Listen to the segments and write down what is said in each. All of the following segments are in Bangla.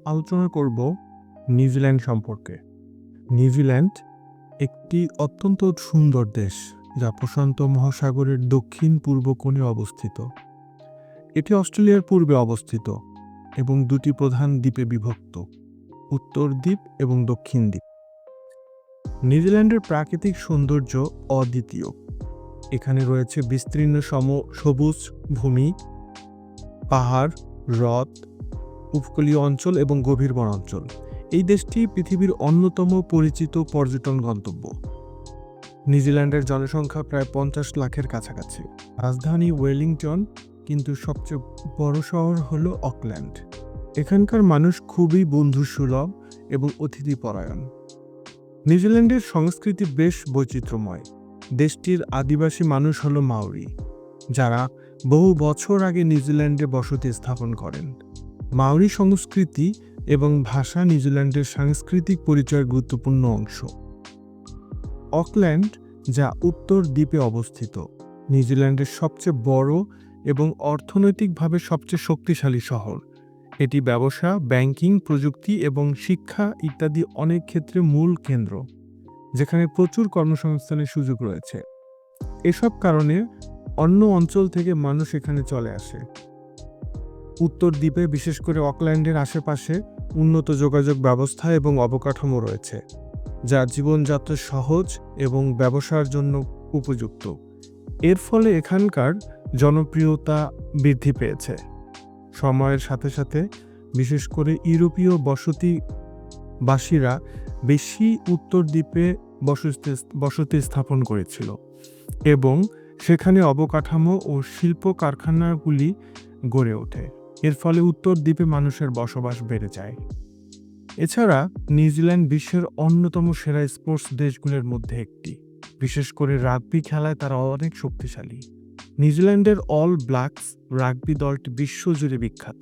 আলোচনা করব নিউজিল্যান্ড সম্পর্কে। নিউজিল্যান্ড একটি অত্যন্ত সুন্দর দেশ, যা প্রশান্ত মহাসাগরের দক্ষিণ পূর্ব কোণে অবস্থিত। এটি অস্ট্রেলিয়ার পূর্বে অবস্থিত এবং দুটি প্রধান দ্বীপে বিভক্ত, উত্তর দ্বীপ এবং দক্ষিণ দ্বীপ। নিউজিল্যান্ডের প্রাকৃতিক সৌন্দর্য অদ্বিতীয়। এখানে রয়েছে বিস্তীর্ণ সবুজ ভূমি, পাহাড়, হ্রদ, উপকূলীয় অঞ্চল এবং গভীর বনাঞ্চল। এই দেশটি পৃথিবীর অন্যতম পরিচিত পর্যটন গন্তব্য। নিউজিল্যান্ডের জনসংখ্যা প্রায় 50 লাখের কাছাকাছি। রাজধানী ওয়েলিংটন, কিন্তু সবচেয়ে বড় শহর হল অকল্যান্ড। এখানকার মানুষ খুবই বন্ধুসুলভ এবং অতিথিপরায়ণ। নিউজিল্যান্ডের সংস্কৃতি বেশ বৈচিত্র্যময়। দেশটির আদিবাসী মানুষ হল মাওরি, যারা বহু বছর আগে নিউজিল্যান্ডে বসতি স্থাপন করেন। মাওরি সংস্কৃতি এবং ভাষা নিউজিল্যান্ডের সাংস্কৃতিক পরিচয়ের গুরুত্বপূর্ণ অংশ। অকল্যান্ড, যা উত্তর দ্বীপে অবস্থিত, নিউজিল্যান্ডের সবচেয়ে বড় এবং অর্থনৈতিকভাবে সবচেয়ে শক্তিশালী শহর। এটি ব্যবসা, ব্যাংকিং, প্রযুক্তি এবং শিক্ষা ইত্যাদি অনেক ক্ষেত্রে মূল কেন্দ্র, যেখানে প্রচুর কর্মসংস্থানের সুযোগ রয়েছে। এসব কারণে অন্য অঞ্চল থেকে মানুষ এখানে চলে আসে। উত্তর দ্বীপে, বিশেষ করে অকল্যান্ডের আশেপাশে, উন্নত যোগাযোগ ব্যবস্থা এবং অবকাঠামো রয়েছে, যা জীবনযাত্রা সহজ এবং ব্যবসার জন্য উপযুক্ত। এর ফলে এখানকার জনপ্রিয়তা বৃদ্ধি পেয়েছে। সময়ের সাথে সাথে বিশেষ করে ইউরোপীয় বসতিবাসীরা বেশি উত্তর দ্বীপে বসতি স্থাপন করেছিল এবং সেখানে অবকাঠামো ও শিল্প কারখানাগুলি গড়ে ওঠে। এর ফলে উত্তর দ্বীপে মানুষের বসবাস বেড়ে যায়। এছাড়া নিউজিল্যান্ড বিশ্বের অন্যতম সেরা স্পোর্টস দেশগুলোর মধ্যে একটি। বিশেষ করে রাগবি খেলায় তারা অনেক শক্তিশালী। নিউজিল্যান্ডের অল ব্ল্যাকস রাগবি দলটি বিশ্বজুড়ে বিখ্যাত।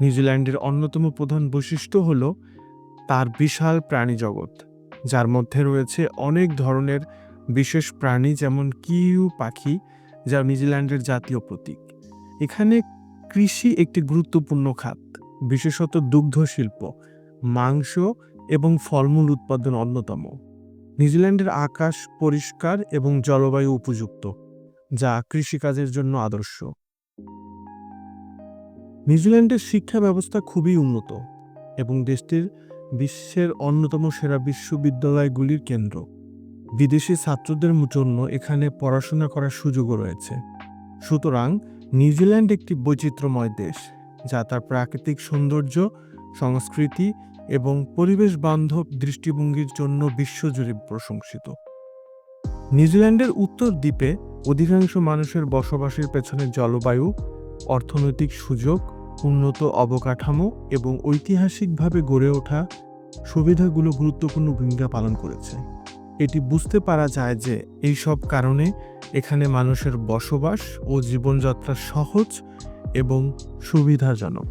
নিউজিল্যান্ডের অন্যতম প্রধান বৈশিষ্ট্য হল তার বিশাল প্রাণী জগৎ, যার মধ্যে রয়েছে অনেক ধরনের বিশেষ প্রাণী, যেমন কিউ পাখি, যা নিউজিল্যান্ডের জাতীয় প্রতীক। এখানে কৃষি একটি গুরুত্বপূর্ণ খাত, বিশেষত দুগ্ধ শিল্প, মাংস এবং ফলমূল উৎপাদন অন্যতম। নিউজিল্যান্ডের আকাশ পরিষ্কার এবং জলবায়ু উপযুক্ত, যা কৃষিকাজের জন্য আদর্শ। নিউজিল্যান্ডের শিক্ষা ব্যবস্থা খুবই উন্নত এবং দেশটির বিশ্বের অন্যতম সেরা বিশ্ববিদ্যালয়গুলির কেন্দ্র। বিদেশি ছাত্রদের জন্য এখানে পড়াশোনা করার সুযোগও রয়েছে। সুতরাং নিউজিল্যান্ড একটি বৈচিত্র্যময় দেশ, যা তার প্রাকৃতিক সৌন্দর্য, সংস্কৃতি এবং পরিবেশ বান্ধব দৃষ্টিভঙ্গির জন্য বিশ্বজুড়ে প্রশংসিত। নিউজিল্যান্ডের উত্তর দ্বীপে অধিকাংশ মানুষের বসবাসের পেছনে জলবায়ু, অর্থনৈতিক সুযোগ, উন্নত অবকাঠামো এবং ঐতিহাসিকভাবে গড়ে ওঠা সুবিধাগুলো গুরুত্বপূর্ণ ভূমিকা পালন করেছে। এটি বুঝতে পারা যায় যে এই সব কারণে এখানে মানুষের বসবাস ও জীবনযাত্রা সহজ এবং সুবিধাজনক।